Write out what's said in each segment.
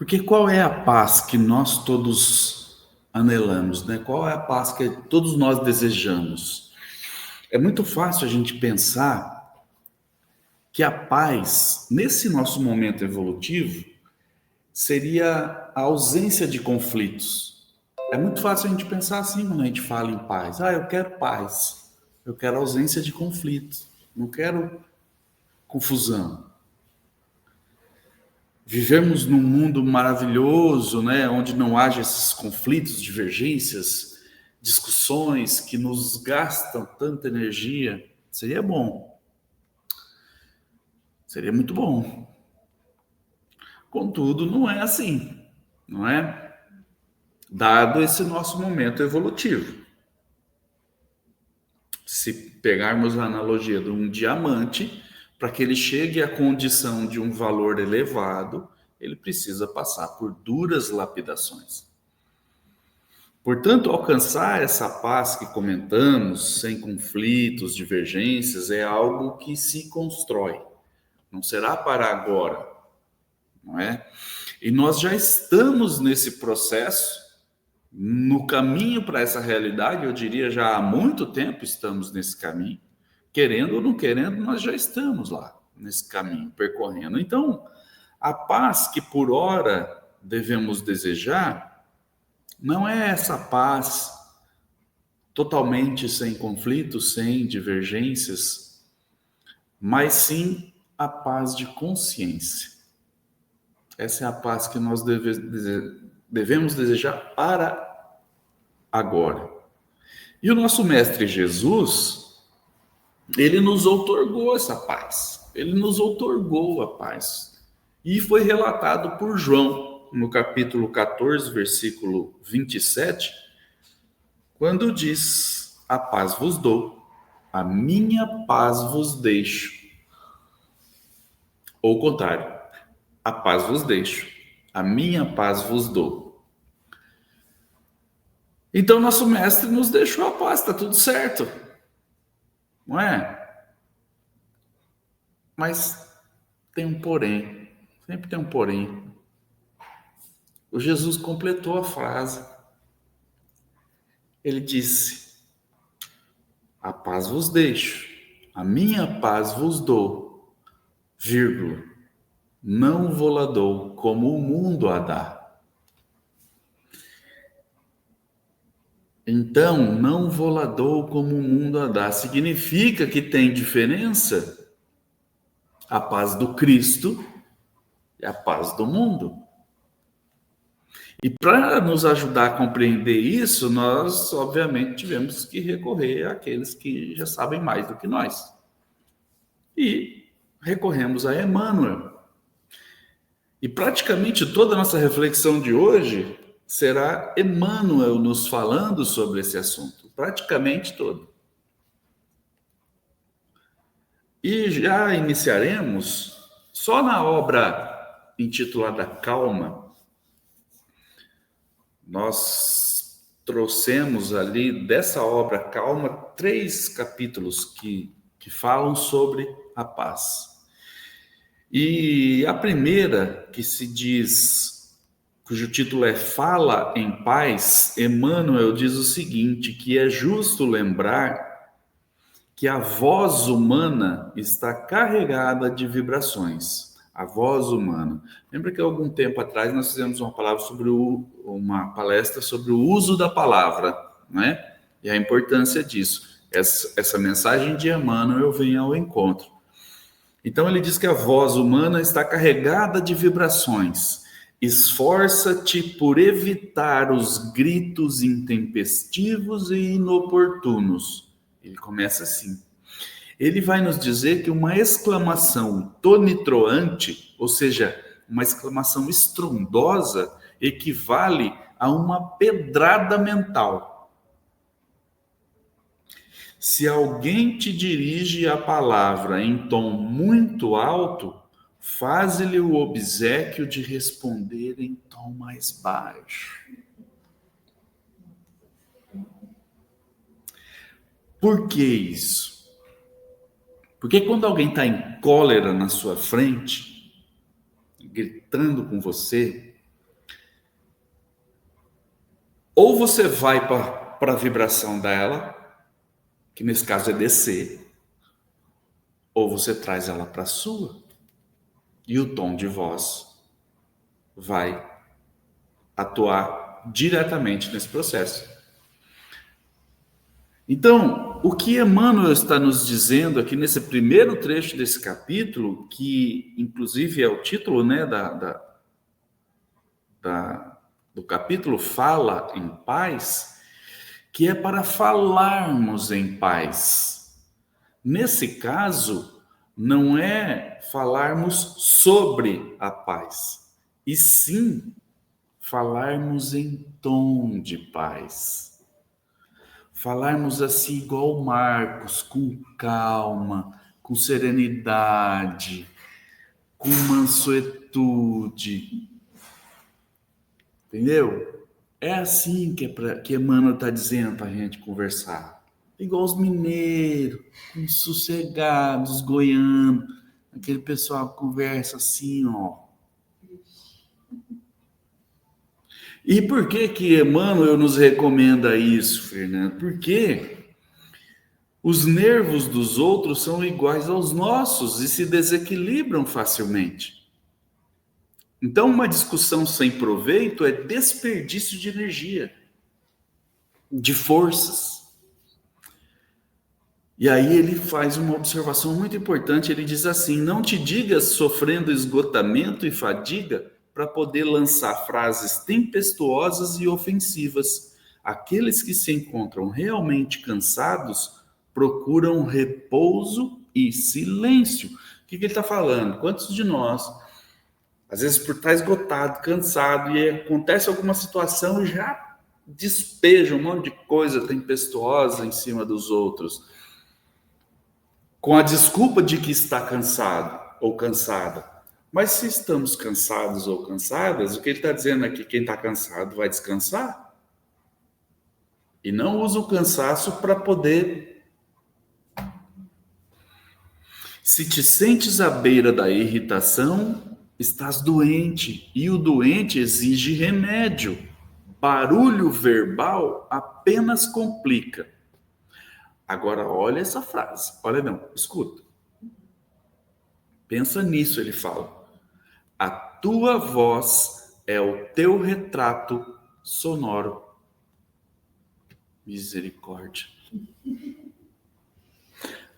Porque qual é a paz que nós todos anelamos, né? Qual é a paz que todos nós desejamos? É muito fácil a gente pensar que a paz, nesse nosso momento evolutivo, seria a ausência de conflitos. É muito fácil a gente pensar assim quando a gente fala em paz. Eu quero paz. Eu quero ausência de conflitos. Não quero confusão. Vivemos num mundo maravilhoso, né, onde não haja esses conflitos, divergências, discussões que nos gastam tanta energia. Seria bom. Seria muito bom. Contudo, não é assim, não é? Dado esse nosso momento evolutivo. Se pegarmos a analogia de um diamante, para que ele chegue à condição de um valor elevado, ele precisa passar por duras lapidações. Portanto, alcançar essa paz que comentamos, sem conflitos, divergências, é algo que se constrói. Não será para agora, não é? E nós já estamos nesse processo, no caminho para essa realidade, eu diria já há muito tempo estamos nesse caminho. Querendo ou não querendo, nós já estamos lá, nesse caminho, percorrendo. Então, a paz que por hora devemos desejar, não é essa paz totalmente sem conflitos, sem divergências, mas sim a paz de consciência. Essa é a paz que nós devemos desejar para agora. E o nosso Mestre Jesus, ele nos outorgou essa paz. Ele nos outorgou a paz. E foi relatado por João, no capítulo 14, versículo 27, quando diz: a paz vos dou, a minha paz vos deixo. Ou o contrário, a paz vos deixo, a minha paz vos dou. Então, nosso mestre nos deixou a paz, está tudo certo, não é? Mas tem um porém, sempre tem um porém. O Jesus completou a frase. Ele disse: a paz vos deixo, a minha paz vos dou, vírgula, não vô-la dou como o mundo a dá. Então, não vô-la dou como o mundo a dá. Significa que tem diferença a paz do Cristo e a paz do mundo. E para nos ajudar a compreender isso, nós, obviamente, tivemos que recorrer àqueles que já sabem mais do que nós. E recorremos a Emmanuel. E praticamente toda a nossa reflexão de hoje será Emmanuel nos falando sobre esse assunto. Praticamente todo. E já iniciaremos só na obra intitulada Calma. Nós trouxemos ali dessa obra Calma 3 capítulos que falam sobre a paz. E a primeira, que se diz, cujo título é Fala em Paz, Emmanuel diz o seguinte, que é justo lembrar que a voz humana está carregada de vibrações. A voz humana. Lembra que há algum tempo atrás nós fizemos uma palestra sobre o uso da palavra, né? E a importância disso. Essa mensagem de Emmanuel vem ao encontro. Então ele diz que a voz humana está carregada de vibrações. Esforça-te por evitar os gritos intempestivos e inoportunos. Ele começa assim. Ele vai nos dizer que uma exclamação tonitruante, ou seja, uma exclamação estrondosa, equivale a uma pedrada mental. Se alguém te dirige a palavra em tom muito alto, faze-lhe o obséquio de responder em tom mais baixo. Por que isso? Porque quando alguém está em cólera na sua frente, gritando com você, Ou você vai para a vibração dela, que nesse caso é descer, ou você traz ela para a sua, e o tom de voz vai atuar diretamente nesse processo. Então, o que Emmanuel está nos dizendo aqui nesse primeiro trecho desse capítulo, que inclusive é o título, né, do capítulo, Fala em Paz, que é para falarmos em paz. Nesse caso, não é falarmos sobre a paz, e sim falarmos em tom de paz. Falarmos assim igual Marcos, com calma, com serenidade, com mansuetude. Entendeu? É assim que Emmanuel está dizendo para a gente conversar. Igual os mineiros, sossegados, goianos. Aquele pessoal que conversa assim, ó. E por que Emmanuel nos recomenda isso, Fernando? Porque os nervos dos outros são iguais aos nossos e se desequilibram facilmente. Então, uma discussão sem proveito é desperdício de energia, de forças. E aí ele faz uma observação muito importante, ele diz assim: não te digas sofrendo esgotamento e fadiga para poder lançar frases tempestuosas e ofensivas. Aqueles que se encontram realmente cansados procuram repouso e silêncio. O que ele está falando? Quantos de nós, às vezes por estar esgotado, cansado, e acontece alguma situação e já despeja um monte de coisa tempestuosa em cima dos outros, com a desculpa de que está cansado ou cansada. Mas se estamos cansados ou cansadas, o que ele está dizendo aqui, quem está cansado vai descansar. E não usa o cansaço para poder... Se te sentes à beira da irritação, estás doente. E o doente exige remédio. Barulho verbal apenas complica. Agora, olha essa frase. Olha não, escuta. Pensa nisso, ele fala. A tua voz é o teu retrato sonoro. Misericórdia.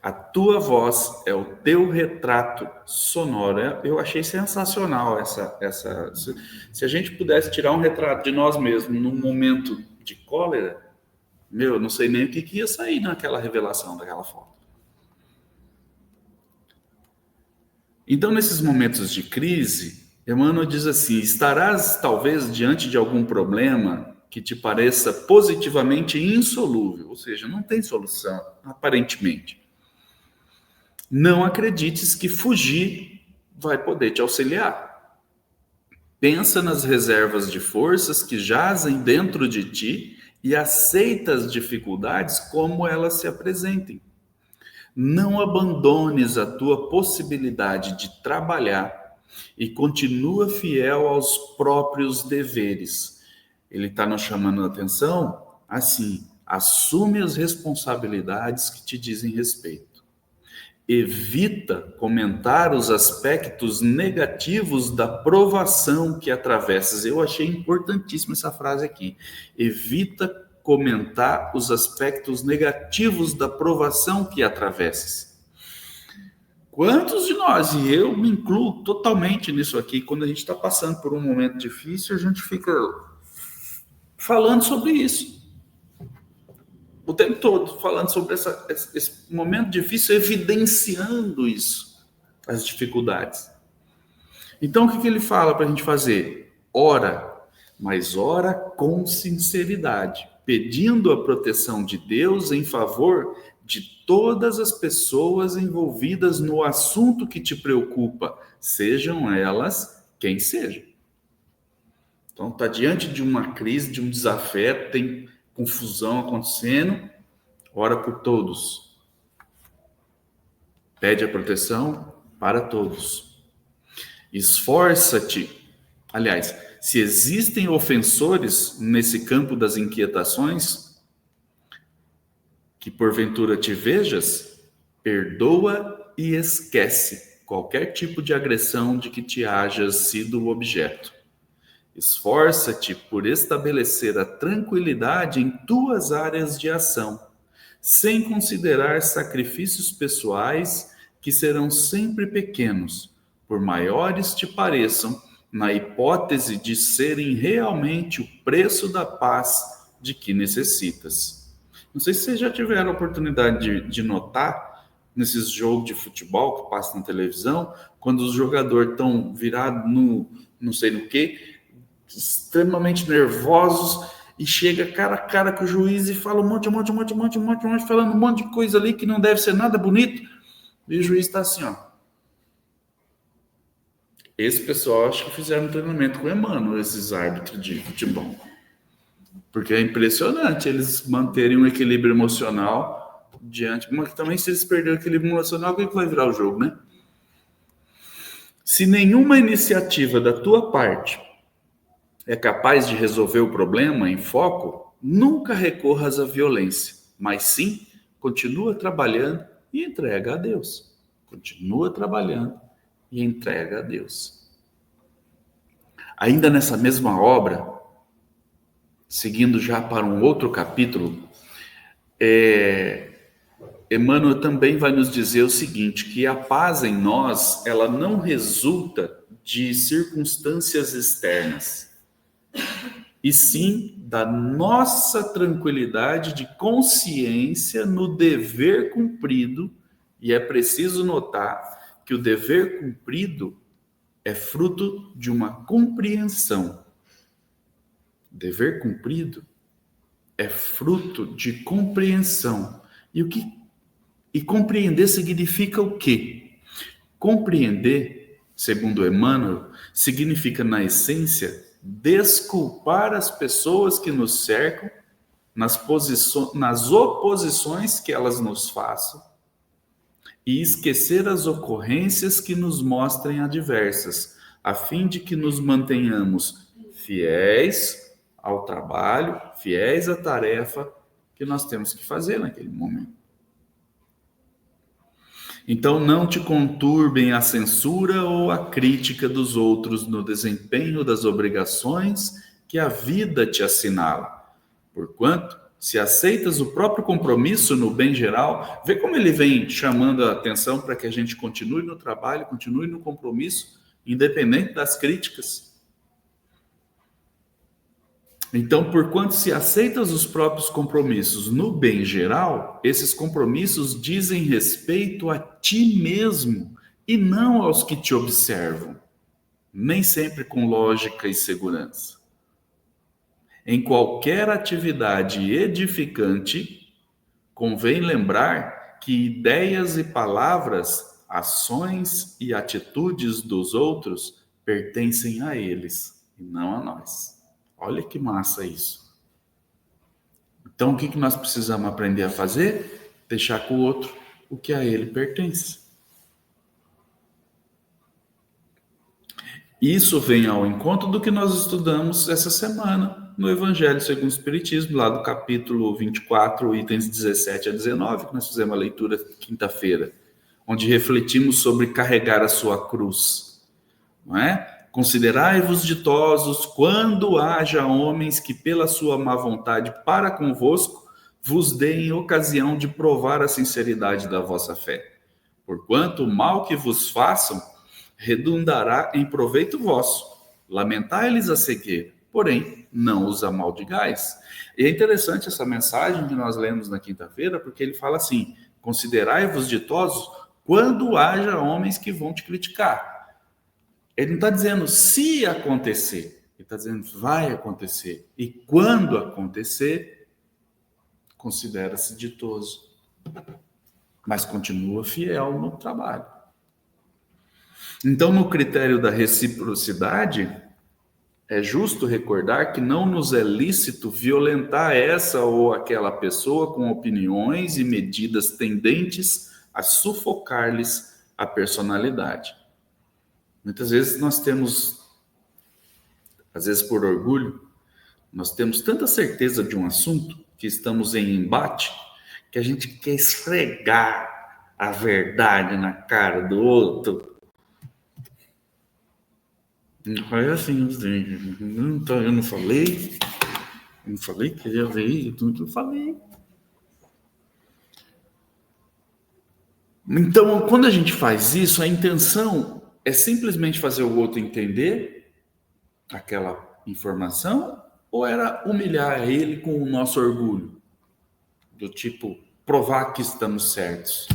A tua voz é o teu retrato sonoro. Eu achei sensacional essa. Se a gente pudesse tirar um retrato de nós mesmos num momento de cólera, meu, não sei nem o que ia sair naquela revelação daquela foto. Então, nesses momentos de crise, Emmanuel diz assim: estarás talvez diante de algum problema que te pareça positivamente insolúvel, ou seja, não tem solução, aparentemente. Não acredites que fugir vai poder te auxiliar. Pensa nas reservas de forças que jazem dentro de ti e aceita as dificuldades como elas se apresentem. Não abandones a tua possibilidade de trabalhar e continua fiel aos próprios deveres. Ele está nos chamando a atenção assim: assume as responsabilidades que te dizem respeito. Evita comentar os aspectos negativos da provação que atravessas. Eu achei importantíssima essa frase aqui. Evita comentar os aspectos negativos da provação que atravessas. Quantos de nós, e eu me incluo totalmente nisso aqui, quando a gente está passando por um momento difícil, a gente fica falando sobre isso. O tempo todo falando sobre esse momento difícil, evidenciando isso, as dificuldades. Então, o que ele fala para a gente fazer? Ora, mas ora com sinceridade, pedindo a proteção de Deus em favor de todas as pessoas envolvidas no assunto que te preocupa, sejam elas quem sejam. Então, está diante de uma crise, de um desafeto, tem confusão acontecendo, ora por todos. Pede a proteção para todos. Esforça-te, aliás, Se existem ofensores nesse campo das inquietações, que porventura te vejas, perdoa e esquece qualquer tipo de agressão de que te hajas sido o objeto. Esforça-te por estabelecer a tranquilidade em tuas áreas de ação, sem considerar sacrifícios pessoais que serão sempre pequenos, por maiores te pareçam, na hipótese de serem realmente o preço da paz de que necessitas. Não sei se vocês já tiveram a oportunidade de notar nesses jogos de futebol que passam na televisão, quando os jogadores estão virados no não sei no que, extremamente nervosos, e chega cara a cara com o juiz e fala um monte, falando um monte de coisa ali que não deve ser nada bonito, e o juiz está assim, ó. Esse pessoal acho que fizeram um treinamento com o Emmanuel, esses árbitros de futebol. Porque é impressionante eles manterem um equilíbrio emocional diante, mas também se eles perderem o equilíbrio emocional, o que vai virar o jogo, né? Se nenhuma iniciativa da tua parte é capaz de resolver o problema em foco, nunca recorras à violência, mas sim continua trabalhando e entrega a Deus. Continua trabalhando e entrega a Deus. Ainda nessa mesma obra, seguindo já para um outro capítulo, Emmanuel também vai nos dizer o seguinte, que a paz em nós, ela não resulta de circunstâncias externas, e sim da nossa tranquilidade de consciência no dever cumprido, e é preciso notar que o dever cumprido é fruto de uma compreensão. Dever cumprido é fruto de compreensão. E compreender significa o quê? Compreender, segundo Emmanuel, significa, na essência, desculpar as pessoas que nos cercam nas oposições que elas nos façam e esquecer as ocorrências que nos mostrem adversas, a fim de que nos mantenhamos fiéis ao trabalho, fiéis à tarefa que nós temos que fazer naquele momento. Então não te conturbem a censura ou a crítica dos outros no desempenho das obrigações que a vida te assinala. Porquanto, se aceitas o próprio compromisso no bem geral, vê como ele vem chamando a atenção para que a gente continue no trabalho, continue no compromisso, independente das críticas. Então, porquanto se aceitas os próprios compromissos no bem geral, esses compromissos dizem respeito a ti mesmo e não aos que te observam, nem sempre com lógica e segurança. Em qualquer atividade edificante, convém lembrar que ideias e palavras, ações e atitudes dos outros pertencem a eles e não a nós. Olha que massa isso. Então, o que nós precisamos aprender a fazer? Deixar com o outro o que a ele pertence. Isso vem ao encontro do que nós estudamos essa semana no Evangelho segundo o Espiritismo, lá do capítulo 24, itens 17 a 19, que nós fizemos a leitura quinta-feira, onde refletimos sobre carregar a sua cruz, não é? Considerai-vos ditosos quando haja homens que pela sua má vontade para convosco vos deem ocasião de provar a sinceridade da vossa fé. Porquanto o mal que vos façam redundará em proveito vosso. Lamentai-lhes a cegueira, porém não os amaldigais. E é interessante essa mensagem que nós lemos na quinta-feira, porque ele fala assim, considerai-vos ditosos quando haja homens que vão te criticar. Ele não está dizendo se acontecer, ele está dizendo vai acontecer. E quando acontecer, considera-se ditoso, mas continua fiel no trabalho. Então, no critério da reciprocidade, é justo recordar que não nos é lícito violentar essa ou aquela pessoa com opiniões e medidas tendentes a sufocar-lhes a personalidade. Muitas vezes nós temos Às vezes, por orgulho, nós temos tanta certeza de um assunto que estamos em embate que a gente quer esfregar a verdade na cara do outro. Faz assim, eu não falei que ia ver, eu não falei. Então, quando a gente faz isso, a intenção é simplesmente fazer o outro entender aquela informação ou era humilhar ele com o nosso orgulho? Do tipo, provar que estamos certos.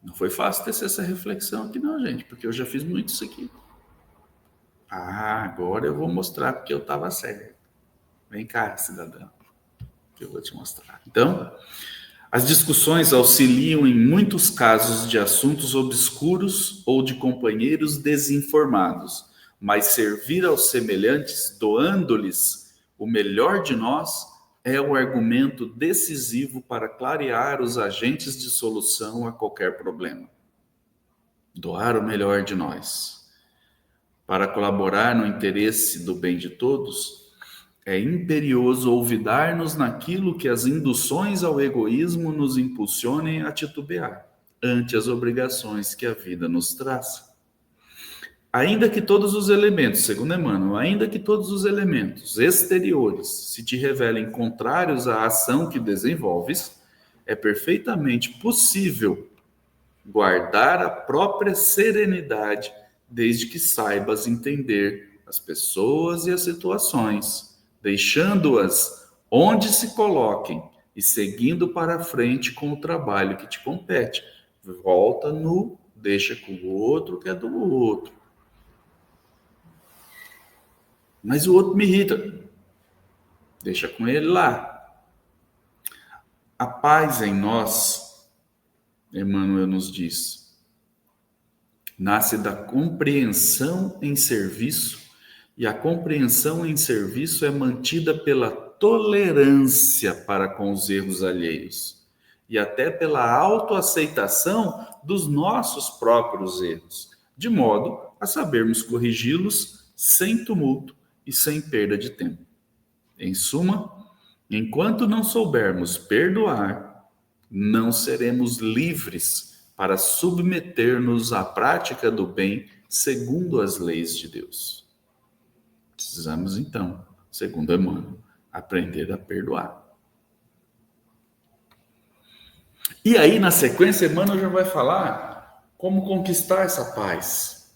Não foi fácil ter essa reflexão aqui não, gente, porque eu já fiz muito isso aqui. Ah, agora eu vou mostrar porque eu estava certo. Vem cá, cidadão, que eu vou te mostrar. Então, as discussões auxiliam em muitos casos de assuntos obscuros ou de companheiros desinformados, mas servir aos semelhantes, doando-lhes o melhor de nós, é o argumento decisivo para clarear os agentes de solução a qualquer problema. Doar o melhor de nós. Para colaborar no interesse do bem de todos, é imperioso olvidar-nos naquilo que as induções ao egoísmo nos impulsionem a titubear, ante as obrigações que a vida nos traz. Ainda que todos os elementos, segundo Emmanuel, ainda que todos os elementos exteriores se te revelem contrários à ação que desenvolves, é perfeitamente possível guardar a própria serenidade desde que saibas entender as pessoas e as situações, deixando-as onde se coloquem e seguindo para frente com o trabalho que te compete. Volta no deixa com o outro que é do outro. Mas o outro me irrita. Deixa com ele lá. A paz em nós, Emmanuel nos diz, nasce da compreensão em serviço, e a compreensão em serviço é mantida pela tolerância para com os erros alheios e até pela autoaceitação dos nossos próprios erros, de modo a sabermos corrigi-los sem tumulto e sem perda de tempo. Em suma, enquanto não soubermos perdoar, não seremos livres para submeter-nos à prática do bem segundo as leis de Deus. Precisamos, então, segundo Emmanuel, aprender a perdoar. E aí, na sequência, Emmanuel já vai falar como conquistar essa paz.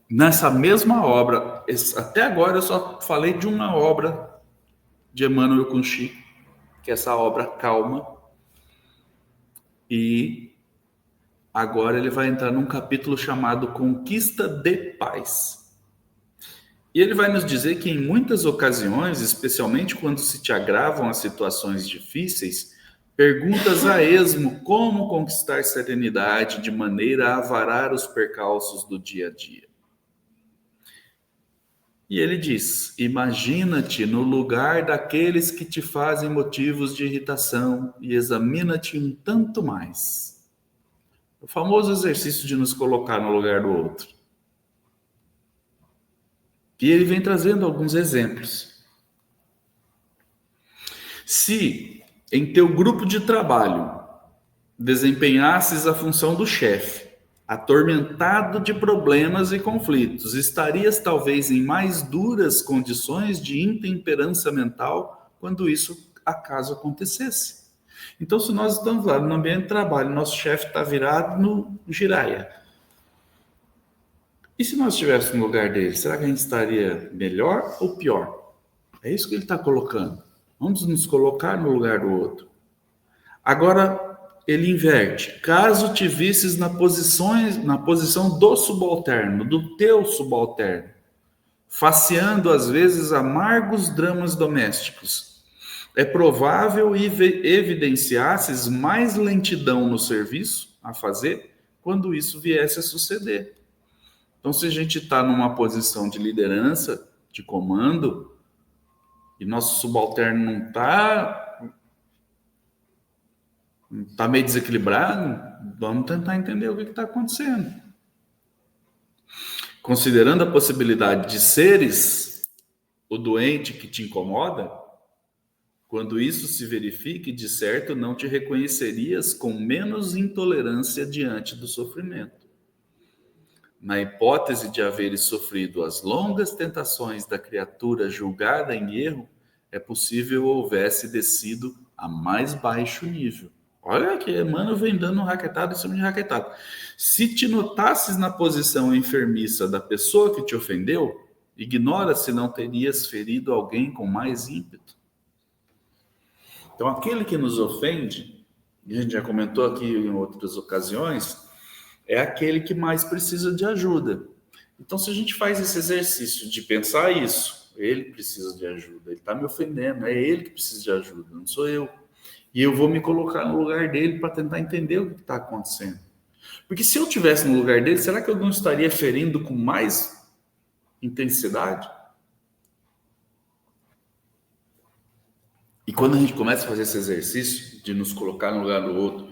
Nessa mesma obra, até agora eu só falei de uma obra de Emmanuel com Chico, que é essa obra Calma, e agora ele vai entrar num capítulo chamado Conquista de Paz. E ele vai nos dizer que em muitas ocasiões, especialmente quando se te agravam as situações difíceis, perguntas a esmo como conquistar serenidade de maneira a varar os percalços do dia a dia. E ele diz: imagina-te no lugar daqueles que te fazem motivos de irritação e examina-te um tanto mais. O famoso exercício de nos colocar no lugar do outro. E ele vem trazendo alguns exemplos. Se em teu grupo de trabalho desempenhasses a função do chefe, atormentado de problemas e conflitos, estarias talvez em mais duras condições de intemperança mental quando isso acaso acontecesse. Então, se nós estamos lá no ambiente de trabalho, nosso chefe está virado no giraia, e se nós estivéssemos no lugar dele, será que a gente estaria melhor ou pior? É isso que ele está colocando. Vamos nos colocar no lugar do outro. Agora, ele inverte. Caso te visses na posição do subalterno, do teu subalterno, faceando às vezes amargos dramas domésticos, é provável evidenciasses mais lentidão no serviço a fazer quando isso viesse a suceder. Então, se a gente está numa posição de liderança, de comando, e nosso subalterno não está meio desequilibrado, vamos tentar entender o que está acontecendo. considerando a possibilidade de seres o doente que te incomoda, quando isso se verifique, de certo não te reconhecerias com menos intolerância diante do sofrimento. Na hipótese de haveres sofrido as longas tentações da criatura julgada em erro, é possível houvesse descido a mais baixo nível. Olha que Emmanuel vem dando um raquetado em cima de raquetado. Se te notasses na posição enfermiça da pessoa que te ofendeu, ignora se não terias ferido alguém com mais ímpeto. Então, aquele que nos ofende, e a gente já comentou aqui em outras ocasiões, é aquele que mais precisa de ajuda. Então, se a gente faz esse exercício de pensar isso, ele precisa de ajuda, ele está me ofendendo, é ele que precisa de ajuda, não sou eu. E eu vou me colocar no lugar dele para tentar entender o que está acontecendo. Porque se eu estivesse no lugar dele, será que eu não estaria ferindo com mais intensidade? E quando a gente começa a fazer esse exercício de nos colocar no lugar do outro,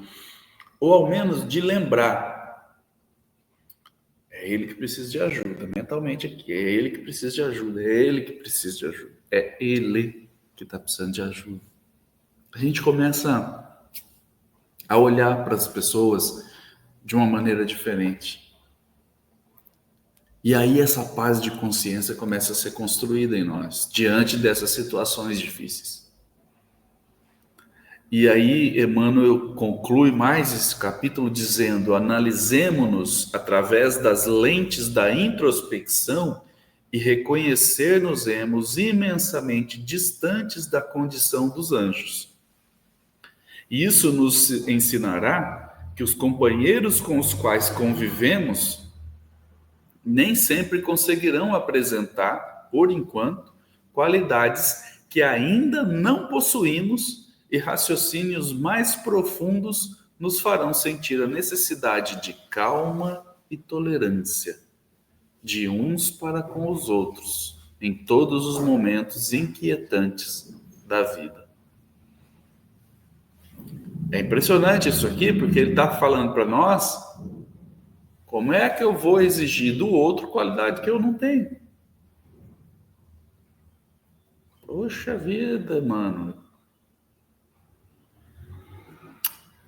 ou ao menos de lembrar, é ele que precisa de ajuda, mentalmente aqui, é ele que precisa de ajuda, é ele que precisa de ajuda, é ele que está precisando de ajuda. A gente começa a olhar para as pessoas de uma maneira diferente. E aí essa paz de consciência começa a ser construída em nós, diante dessas situações difíceis. E aí Emmanuel conclui mais esse capítulo dizendo: analisemo-nos através das lentes da introspecção e reconhecer-nos-emos imensamente distantes da condição dos anjos. E isso nos ensinará que os companheiros com os quais convivemos nem sempre conseguirão apresentar, por enquanto, qualidades que ainda não possuímos, e raciocínios mais profundos nos farão sentir a necessidade de calma e tolerância de uns para com os outros em todos os momentos inquietantes da vida. É impressionante isso aqui, porque ele está falando para nós como é que eu vou exigir do outro qualidade que eu não tenho. Poxa vida, mano.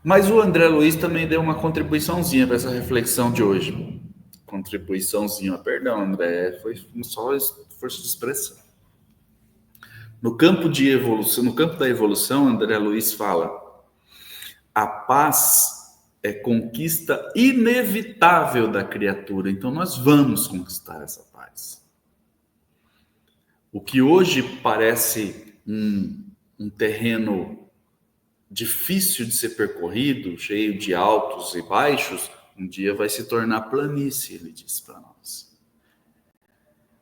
Mas o André Luiz também deu uma contribuiçãozinha para essa reflexão de hoje. Contribuiçãozinha, perdão, André, foi só força de expressão. No campo de evolução, no campo da evolução, André Luiz fala: a paz é conquista inevitável da criatura. Então nós vamos conquistar essa paz. O que hoje parece um terreno difícil de ser percorrido, cheio de altos e baixos, um dia vai se tornar planície, ele diz para nós.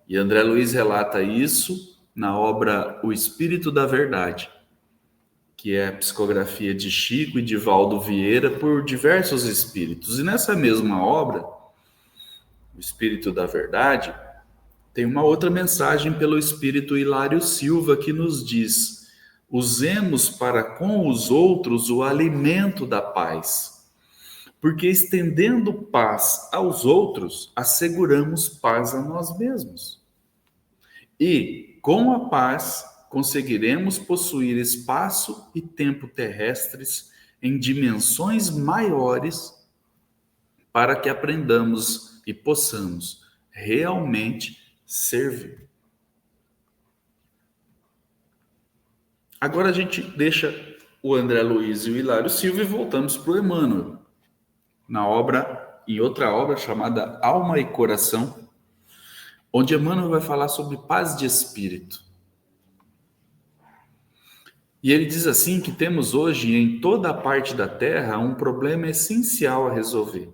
E André Luiz relata isso na obra O Espírito da Verdade, que é a psicografia de Chico e de Valdo Vieira por diversos espíritos. E nessa mesma obra, O Espírito da Verdade, tem uma outra mensagem pelo espírito Hilário Silva que nos diz: usemos para com os outros o alimento da paz, porque estendendo paz aos outros, asseguramos paz a nós mesmos. E, com a paz, conseguiremos possuir espaço e tempo terrestres em dimensões maiores para que aprendamos e possamos realmente servir. Agora a gente deixa o André Luiz e o Hilário Silva e voltamos para o Emmanuel, em outra obra chamada Alma e Coração, onde Emmanuel vai falar sobre paz de espírito. E ele diz assim que temos hoje em toda a parte da Terra um problema essencial a resolver,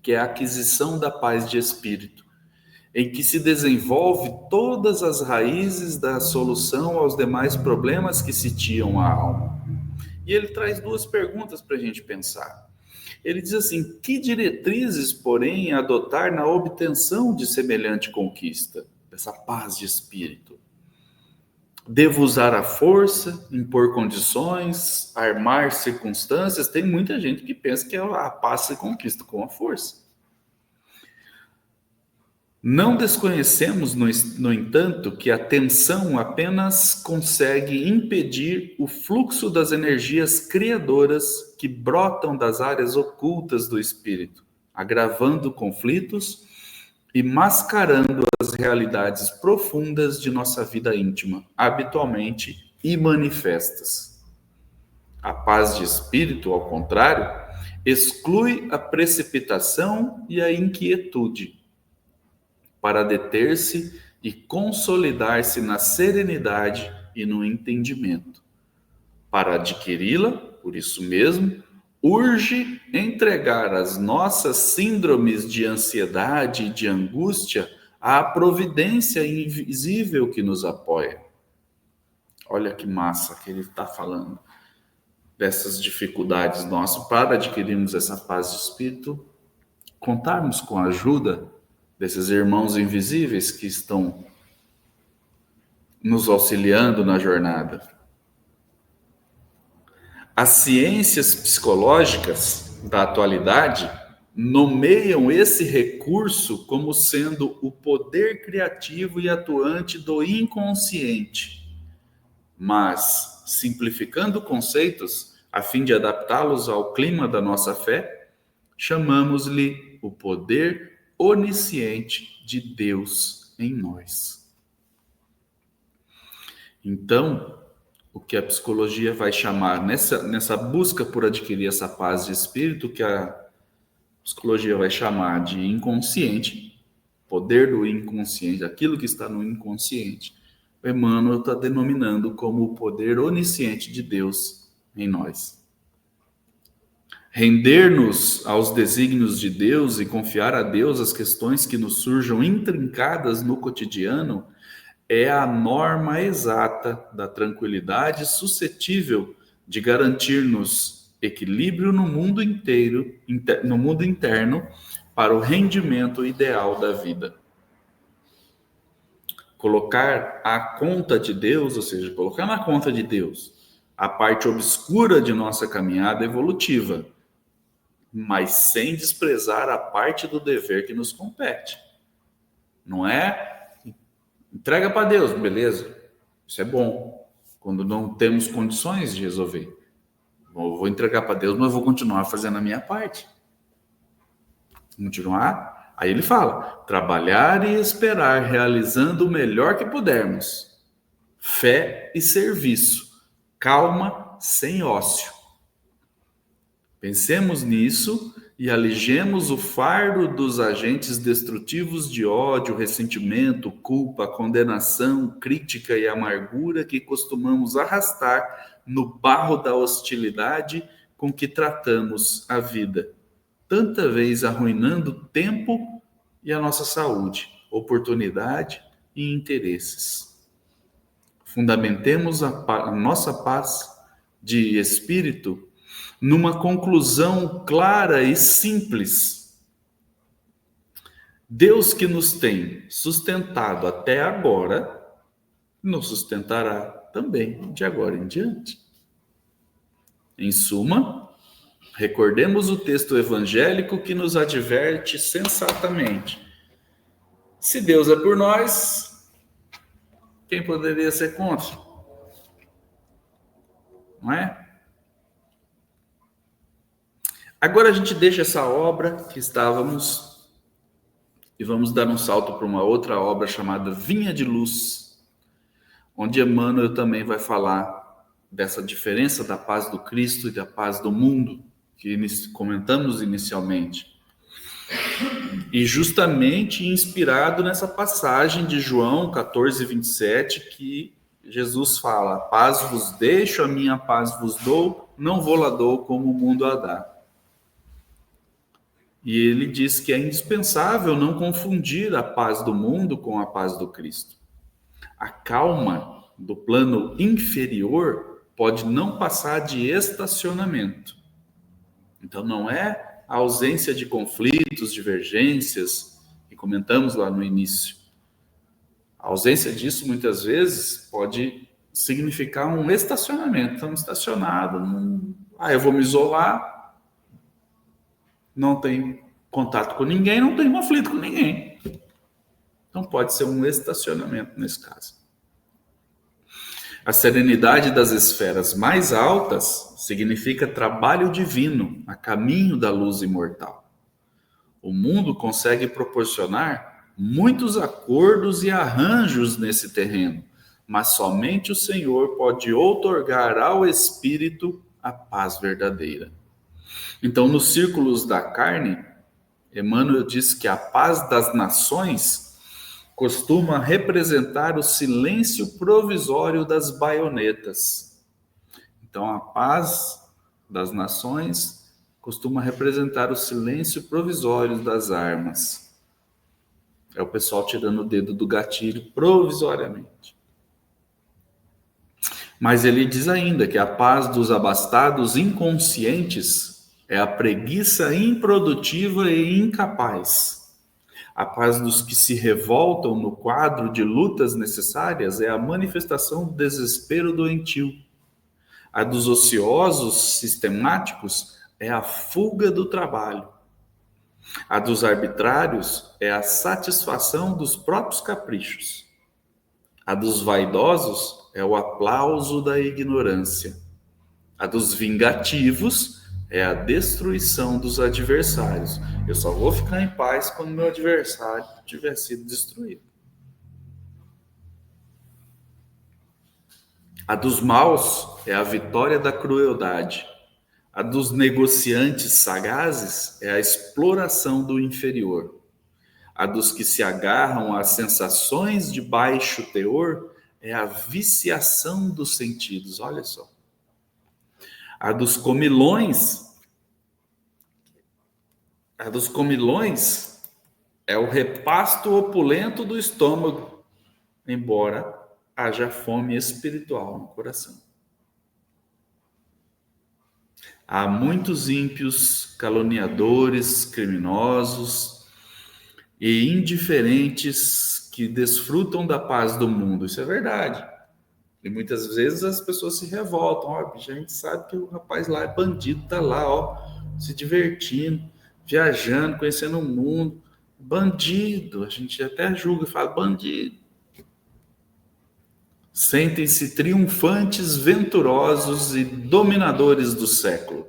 que é a aquisição da paz de espírito, em que se desenvolve todas as raízes da solução aos demais problemas que sitiam a alma. E ele traz duas perguntas para a gente pensar. Ele diz assim: que diretrizes, porém, adotar na obtenção de semelhante conquista, dessa paz de espírito? Devo usar a força, impor condições, armar circunstâncias? Tem muita gente que pensa que a paz se conquista com a força. Não desconhecemos, no entanto, que a tensão apenas consegue impedir o fluxo das energias criadoras que brotam das áreas ocultas do espírito, agravando conflitos e mascarando as realidades profundas de nossa vida íntima, habitualmente imanifestas. A paz de espírito, ao contrário, exclui a precipitação e a inquietude, para deter-se e consolidar-se na serenidade e no entendimento. Para adquiri-la, por isso mesmo, urge entregar as nossas síndromes de ansiedade e de angústia à providência invisível que nos apoia. Olha que massa que ele está falando dessas dificuldades nossas. Para adquirirmos essa paz de espírito, contarmos com a ajuda desses irmãos invisíveis que estão nos auxiliando na jornada. As ciências psicológicas da atualidade nomeiam esse recurso como sendo o poder criativo e atuante do inconsciente. Mas, simplificando conceitos, a fim de adaptá-los ao clima da nossa fé, chamamos-lhe o poder onisciente de Deus em nós. Então, o que a psicologia vai chamar, nessa busca por adquirir essa paz de espírito, que a psicologia vai chamar de inconsciente, poder do inconsciente, aquilo que está no inconsciente, o Emmanuel está denominando como o poder onisciente de Deus em nós. Render-nos aos desígnios de Deus e confiar a Deus as questões que nos surjam intrincadas no cotidiano é a norma exata da tranquilidade suscetível de garantir-nos equilíbrio no mundo inteiro, no mundo interno, para o rendimento ideal da vida. Colocar à conta de Deus, ou seja, colocar na conta de Deus a parte obscura de nossa caminhada evolutiva, mas sem desprezar a parte do dever que nos compete. Não é entrega para Deus, beleza, isso é bom, quando não temos condições de resolver. Eu vou entregar para Deus, mas vou continuar fazendo a minha parte. Continuar. Aí ele fala, trabalhar e esperar, realizando o melhor que pudermos. Fé e serviço, calma sem ócio. Pensemos nisso e alijemos o fardo dos agentes destrutivos de ódio, ressentimento, culpa, condenação, crítica e amargura que costumamos arrastar no barro da hostilidade com que tratamos a vida, tanta vez arruinando o tempo e a nossa saúde, oportunidade e interesses. Fundamentemos a nossa paz de espírito numa conclusão clara e simples. Deus que nos tem sustentado até agora, nos sustentará também de agora em diante. Em suma, recordemos o texto evangélico que nos adverte sensatamente. Se Deus é por nós, quem poderia ser contra? Não é? Agora a gente deixa essa obra que estávamos e vamos dar um salto para uma outra obra chamada Vinha de Luz, onde Emmanuel também vai falar dessa diferença da paz do Cristo e da paz do mundo, que comentamos inicialmente. E justamente inspirado nessa passagem de João 14, 27, que Jesus fala, paz vos deixo, a minha paz vos dou, não vou lá dou como o mundo a dá. E ele diz que é indispensável não confundir a paz do mundo com a paz do Cristo. A calma do plano inferior pode não passar de estacionamento. Então não é a ausência de conflitos, divergências, que comentamos lá no início. A ausência disso muitas vezes pode significar um estacionamento. Estamos estacionados, eu vou me isolar, não tenho contato com ninguém, não tenho conflito com ninguém. Então pode ser um estacionamento nesse caso. A serenidade das esferas mais altas significa trabalho divino a caminho da luz imortal. O mundo consegue proporcionar muitos acordos e arranjos nesse terreno, mas somente o Senhor pode outorgar ao espírito a paz verdadeira. Então, nos círculos da carne, Emmanuel diz que a paz das nações costuma representar o silêncio provisório das baionetas. Então, a paz das nações costuma representar o silêncio provisório das armas. É o pessoal tirando o dedo do gatilho provisoriamente. Mas ele diz ainda que a paz dos abastados inconscientes é a preguiça improdutiva e incapaz. A paz dos que se revoltam no quadro de lutas necessárias é a manifestação do desespero doentio. A dos ociosos sistemáticos é a fuga do trabalho. A dos arbitrários é a satisfação dos próprios caprichos. A dos vaidosos é o aplauso da ignorância. A dos vingativos é a destruição dos adversários. Eu só vou ficar em paz quando meu adversário tiver sido destruído. A dos maus é a vitória da crueldade. A dos negociantes sagazes é a exploração do inferior. A dos que se agarram às sensações de baixo teor é a viciação dos sentidos. Olha só. A dos comilões é o repasto opulento do estômago, embora haja fome espiritual no coração. Há muitos ímpios, caluniadores, criminosos e indiferentes que desfrutam da paz do mundo. Isso é verdade. E muitas vezes as pessoas se revoltam. Ó, a gente sabe que o rapaz lá é bandido, tá lá, ó, se divertindo, viajando, conhecendo o mundo. Bandido, a gente até julga e fala bandido. Sentem-se triunfantes, venturosos e dominadores do século.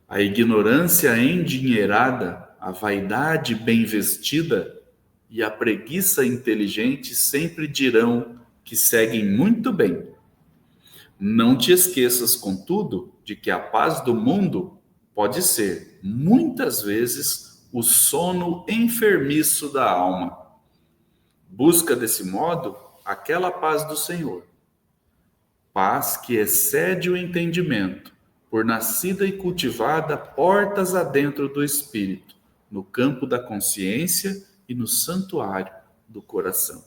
A ignorância endinheirada, a vaidade bem vestida e a preguiça inteligente sempre dirão que seguem muito bem. Não te esqueças, contudo, de que a paz do mundo pode ser, muitas vezes, o sono enfermiço da alma. Busca, desse modo, aquela paz do Senhor. Paz que excede o entendimento, por nascida e cultivada portas adentro do espírito, no campo da consciência e no santuário do coração.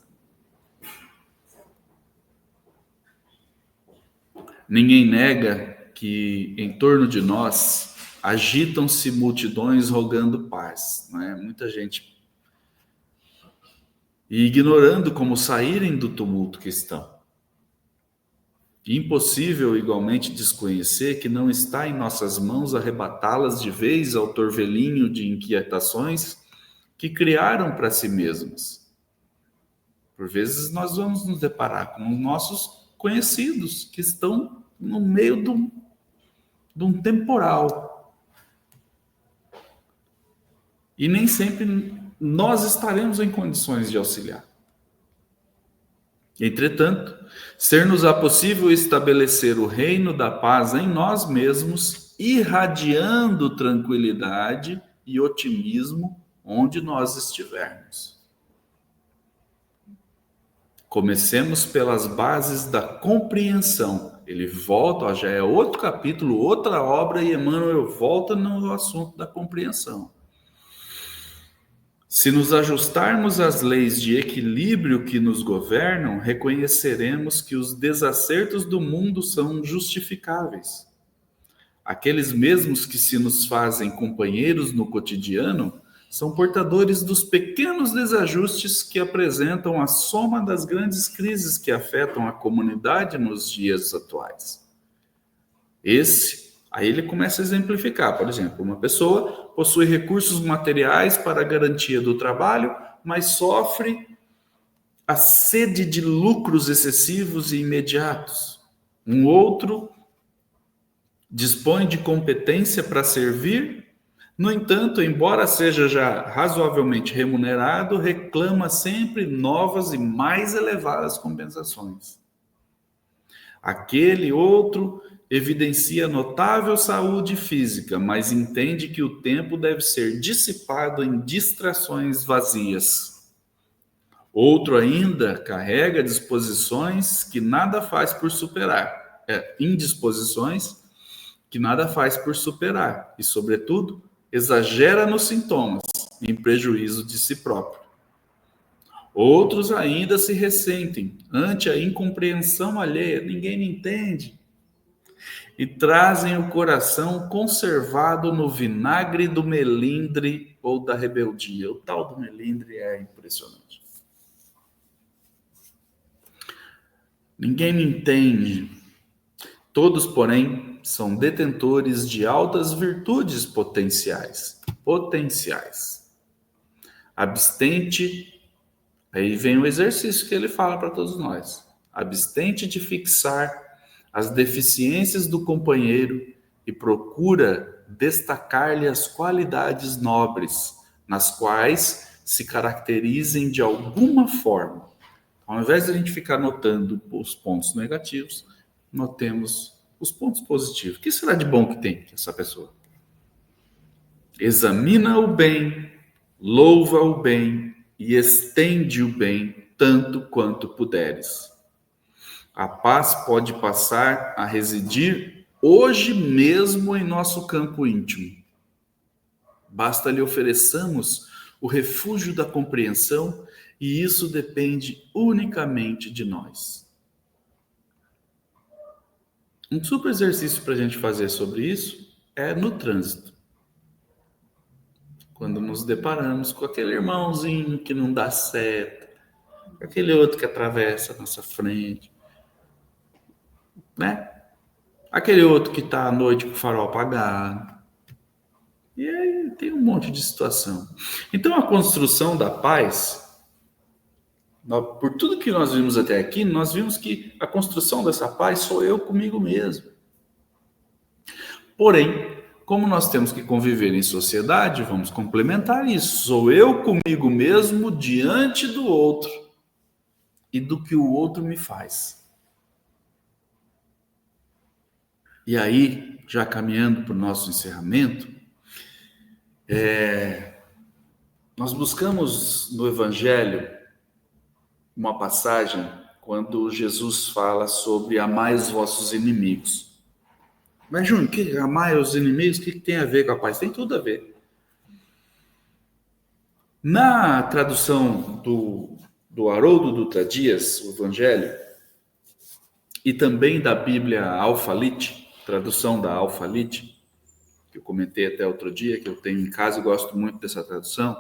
Ninguém nega que em torno de nós agitam-se multidões rogando paz, não é? Muita gente e ignorando como saírem do tumulto que estão. Impossível igualmente desconhecer que não está em nossas mãos arrebatá-las de vez ao torvelinho de inquietações que criaram para si mesmas. Por vezes nós vamos nos deparar com os nossos conhecidos que estão no meio de um temporal. E nem sempre nós estaremos em condições de auxiliar. Entretanto, ser-nos-á possível estabelecer o reino da paz em nós mesmos, irradiando tranquilidade e otimismo onde nós estivermos. Comecemos pelas bases da compreensão. Ele volta, já é outro capítulo, outra obra, e Emmanuel volta no assunto da compreensão. Se nos ajustarmos às leis de equilíbrio que nos governam, reconheceremos que os desacertos do mundo são justificáveis. Aqueles mesmos que se nos fazem companheiros no cotidiano são portadores dos pequenos desajustes que apresentam a soma das grandes crises que afetam a comunidade nos dias atuais. Esse Aí ele começa a exemplificar, por exemplo, uma pessoa possui recursos materiais para a garantia do trabalho, mas sofre a sede de lucros excessivos e imediatos. Um outro dispõe de competência para servir, no entanto, embora seja já razoavelmente remunerado, reclama sempre novas e mais elevadas compensações. Aquele outro evidencia notável saúde física, mas entende que o tempo deve ser dissipado em distrações vazias. Outro ainda carrega disposições que nada faz por superar, indisposições que nada faz por superar e, sobretudo, exagera nos sintomas, em prejuízo de si próprio. Outros ainda se ressentem ante a incompreensão alheia, ninguém me entende, e trazem o coração conservado no vinagre do melindre ou da rebeldia. O tal do melindre é impressionante. Ninguém me entende. Todos, porém, são detentores de altas virtudes potenciais. Abstente, aí vem o exercício que ele fala para todos nós. Abstente de fixar as deficiências do companheiro e procura destacar-lhe as qualidades nobres, nas quais se caracterizem de alguma forma. Ao invés de a gente ficar notando os pontos negativos, notemos os pontos positivos. O que será de bom que tem essa pessoa? Examina o bem, louva o bem e estende o bem tanto quanto puderes. A paz pode passar a residir hoje mesmo em nosso campo íntimo. Basta lhe ofereçamos o refúgio da compreensão e isso depende unicamente de nós. Um super exercício para a gente fazer sobre isso é no trânsito. Quando nos deparamos com aquele irmãozinho que não dá seta, aquele outro que atravessa a nossa frente, né? Aquele outro que está à noite com o farol apagado. E aí tem um monte de situação. Então a construção da paz, por tudo que nós vimos até aqui, nós vimos que a construção dessa paz sou eu comigo mesmo. Porém, como nós temos que conviver em sociedade, vamos complementar isso. Sou eu comigo mesmo diante do outro e do que o outro me faz. E aí, já caminhando para o nosso encerramento, nós buscamos no Evangelho uma passagem quando Jesus fala sobre amai os vossos inimigos. Mas, Júnior, que amai os inimigos, o que tem a ver com a paz? Tem tudo a ver. Na tradução do Haroldo Dutra Dias, o Evangelho, e também da Bíblia Alfalite, tradução da Alfalite, que eu comentei até outro dia, que eu tenho em casa e gosto muito dessa tradução,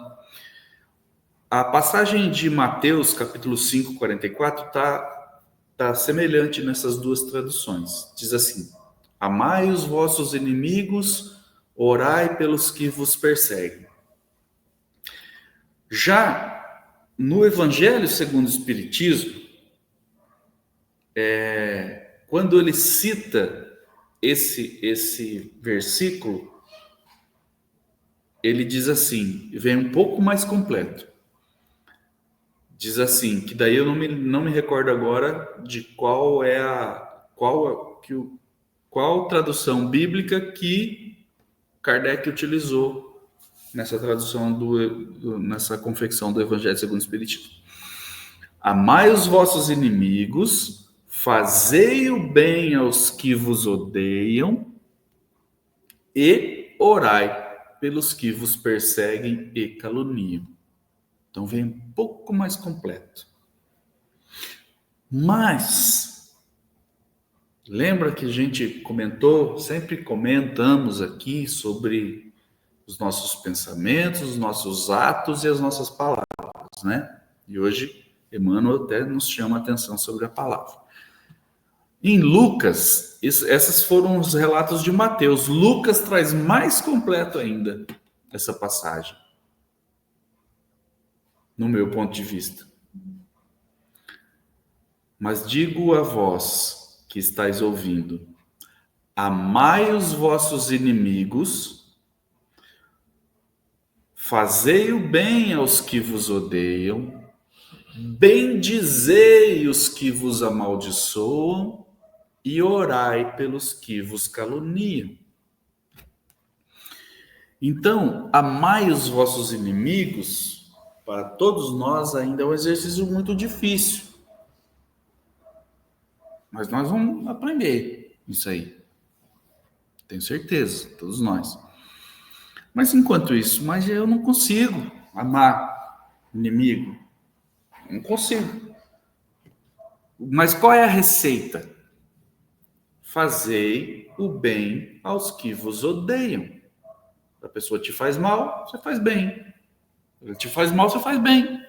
a passagem de Mateus, capítulo 5, 44, tá semelhante nessas duas traduções. Diz assim: amai os vossos inimigos, orai pelos que vos perseguem. Já no Evangelho segundo o Espiritismo, quando ele cita esse versículo, ele diz assim, vem um pouco mais completo. Diz assim, que daí eu não me recordo agora de qual tradução bíblica que Kardec utilizou nessa tradução nessa confecção do Evangelho segundo o Espiritismo. Amai os vossos inimigos, fazei o bem aos que vos odeiam e orai pelos que vos perseguem e caluniam. Então vem um pouco mais completo. Mas, lembra que a gente comentou, sempre comentamos aqui sobre os nossos pensamentos, os nossos atos e as nossas palavras, né? E hoje, Emmanuel até nos chama a atenção sobre a palavra. Em Lucas, esses foram os relatos de Mateus. Lucas traz mais completo ainda essa passagem, no meu ponto de vista. Mas digo a vós que estáis ouvindo: amai os vossos inimigos, fazei o bem aos que vos odeiam, bendizei os que vos amaldiçoam e orai pelos que vos caluniam. Então, amai os vossos inimigos, para todos nós ainda é um exercício muito difícil. Mas nós vamos aprender isso aí. Tenho certeza, todos nós. Mas enquanto isso, mas eu não consigo amar inimigo. Não consigo. Mas qual é a receita? Fazei o bem aos que vos odeiam. A pessoa te faz mal, você faz bem. Ela te faz mal, você faz bem.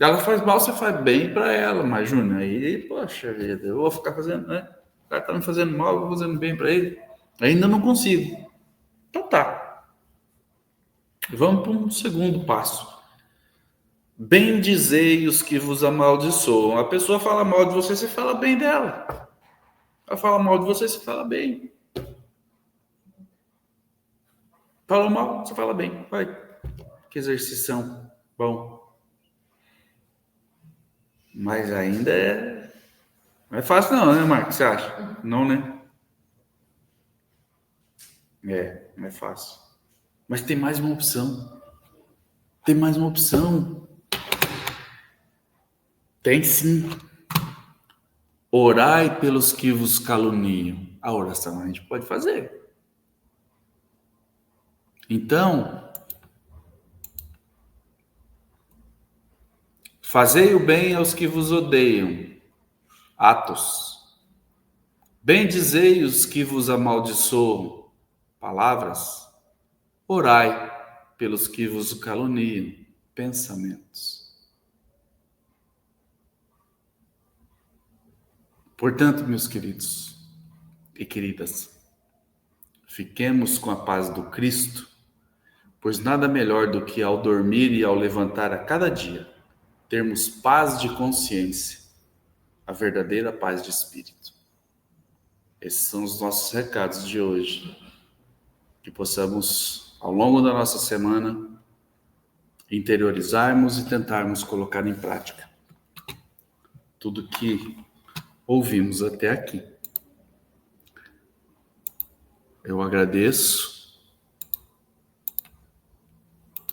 Ela faz mal, você faz bem para ela. Mas, Júnior, aí, poxa vida, eu vou ficar fazendo, né? O cara tá me fazendo mal, eu vou fazendo bem para ele. Ainda não consigo. Então tá. Vamos para um segundo passo. Bendizei os que vos amaldiçoam. A pessoa fala mal de você, você fala bem dela. Ela fala mal de você, você fala bem. Fala mal, você fala bem. Vai. Que exercício bom. Mas ainda não é fácil não, né, Marcos? Você acha? Não, né? Não é fácil. Mas tem mais uma opção. Tem mais uma opção. Tem sim. Orai pelos que vos caluniam. A oração a gente pode fazer. Então, fazei o bem aos que vos odeiam. Atos. Bendizei os que vos amaldiçoam. Palavras. Orai pelos que vos caluniam. Pensamentos. Portanto, meus queridos e queridas, fiquemos com a paz do Cristo, pois nada melhor do que ao dormir e ao levantar a cada dia, termos paz de consciência, a verdadeira paz de espírito. Esses são os nossos recados de hoje, que possamos, ao longo da nossa semana, interiorizarmos e tentarmos colocar em prática tudo que ouvimos até aqui. Eu agradeço